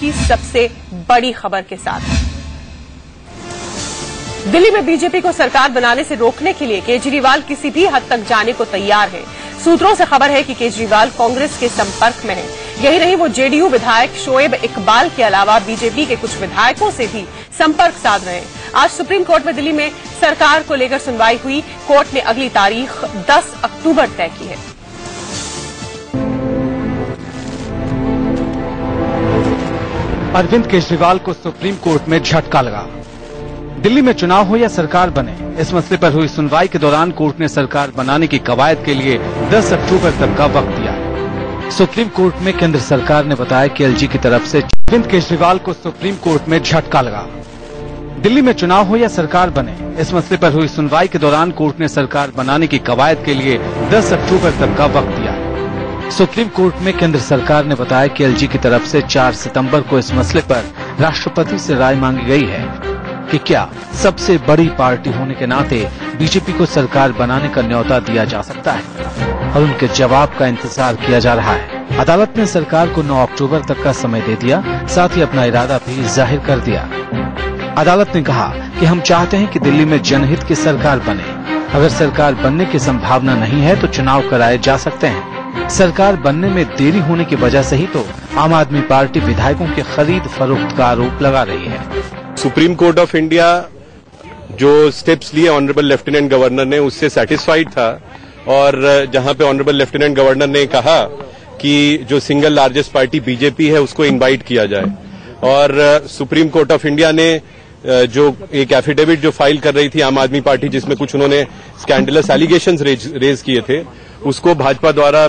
की सबसे बड़ी खबर के साथ। दिल्ली में बीजेपी को सरकार बनाने से रोकने के लिए केजरीवाल किसी भी हद तक जाने को तैयार हैं। सूत्रों से खबर है कि केजरीवाल कांग्रेस के संपर्क में हैं। यही नहीं, वो जेडीयू विधायक शोएब इकबाल के अलावा बीजेपी के कुछ विधायकों से भी संपर्क साध रहे हैं। आज सुप्रीम कोर्ट में दिल्ली में सरकार को लेकर सुनवाई हुई। कोर्ट ने अगली तारीख 10 अक्टूबर तय की है। अरविंद केजरीवाल को सुप्रीम कोर्ट में झटका लगा। दिल्ली में चुनाव हो या सरकार बने, इस मसले पर हुई सुनवाई के दौरान कोर्ट ने सरकार बनाने की कवायद के लिए 10 अक्टूबर तक का वक्त दिया। सुप्रीम कोर्ट में केंद्र सरकार ने बताया कि एलजी की तरफ से अरविंद केजरीवाल को सुप्रीम कोर्ट में झटका लगा। दिल्ली में चुनाव हो या सरकार बने, इस मसले पर हुई सुनवाई के दौरान कोर्ट ने सरकार बनाने की कवायद के लिए 10 अक्टूबर तक का वक्त दिया। सुप्रीम कोर्ट में केंद्र सरकार ने बताया कि एलजी की तरफ से 4 सितंबर को इस मसले पर राष्ट्रपति से राय मांगी गई है कि क्या सबसे बड़ी पार्टी होने के नाते बीजेपी को सरकार बनाने का न्योता दिया जा सकता है, और उनके जवाब का इंतजार किया जा रहा है। अदालत ने सरकार को 9 अक्टूबर तक का समय दे दिया, साथ ही अपना इरादा भी जाहिर कर दिया। अदालत ने कहा कि हम चाहते हैं कि दिल्ली में जनहित की सरकार बने। अगर सरकार बनने की संभावना नहीं है तो चुनाव कराए जा सकते हैं। सरकार बनने में देरी होने की वजह से ही तो आम आदमी पार्टी विधायकों की खरीद फरोख्त का आरोप लगा रही है। सुप्रीम कोर्ट ऑफ इंडिया जो स्टेप्स लिए ऑनरेबल लेफ्टिनेंट गवर्नर ने, उससे सैटिस्फाइड था, और जहां पे ऑनरेबल लेफ्टिनेंट गवर्नर ने कहा कि जो सिंगल लार्जेस्ट पार्टी बीजेपी है उसको इनवाइट किया जाए, और सुप्रीम कोर्ट ऑफ इंडिया ने जो एक एफिडेविट जो फाइल कर रही थी आम आदमी पार्टी, जिसमें कुछ उन्होंने स्कैंडलस एलिगेशंस रेज किए थे, उसको भाजपा द्वारा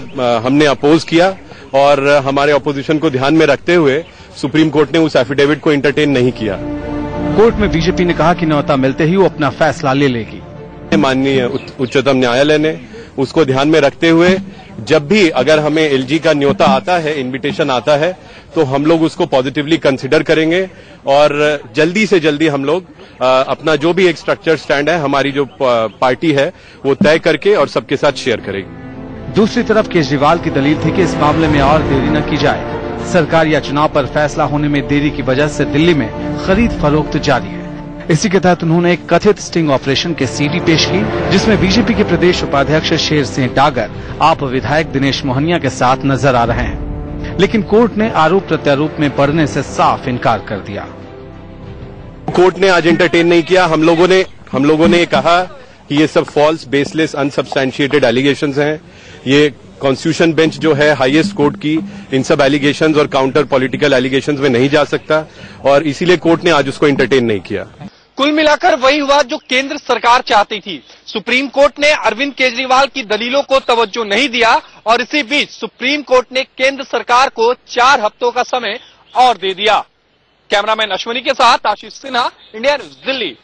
हमने अपोज किया, और हमारे अपोजिशन को ध्यान में रखते हुए सुप्रीम कोर्ट ने उस एफिडेविट को इंटरटेन नहीं किया। कोर्ट में बीजेपी ने कहा कि न्योता मिलते ही वो अपना फैसला ले लेगी। माननीय उच्चतम न्यायालय ने उसको ध्यान में रखते हुए जब भी अगर हमें एलजी का न्योता आता है, इनविटेशन आता है, तो हम लोग उसको पॉजिटिवली कंसिडर करेंगे, और जल्दी से जल्दी हम लोग अपना जो भी एक स्ट्रक्चर स्टैंड है, हमारी जो पार्टी है, वो तय करके और सबके साथ शेयर करेगी। दूसरी तरफ केजरीवाल की दलील थी कि इस मामले में और देरी न की जाए। सरकार या चुनाव पर फैसला होने में देरी की वजह से दिल्ली में खरीद फरोख्त जारी है। इसी के तहत उन्होंने एक कथित स्टिंग ऑपरेशन के सीडी पेश की, जिसमें बीजेपी के प्रदेश उपाध्यक्ष शेर सिंह डागर आप विधायक दिनेश मोहनिया के साथ नजर आ रहे हैं, लेकिन कोर्ट ने आरोप प्रत्यारोप में पड़ने से साफ इनकार कर दिया। कोर्ट ने आज एंटरटेन नहीं किया। हम लोगों ने कहा कि ये सब फॉल्स, बेसलेस, अनसब्सटैंशिएटेड एलिगेशंस हैं। ये कॉन्स्टिट्यूशन बेंच जो है हाईएस्ट कोर्ट की, इन सब एलिगेशंस और काउंटर पॉलिटिकल एलिगेशंस में नहीं जा सकता, और इसीलिए कोर्ट ने आज उसको एंटरटेन नहीं किया। कुल मिलाकर वही हुआ जो केंद्र सरकार चाहती थी। सुप्रीम कोर्ट ने अरविंद केजरीवाल की दलीलों को तवज्जो नहीं दिया, और इसी बीच सुप्रीम कोर्ट ने केंद्र सरकार को 4 हफ्तों का समय और दे दिया। कैमरामैन अश्वनी के साथ आशीष सिन्हा, इंडिया न्यूज, दिल्ली।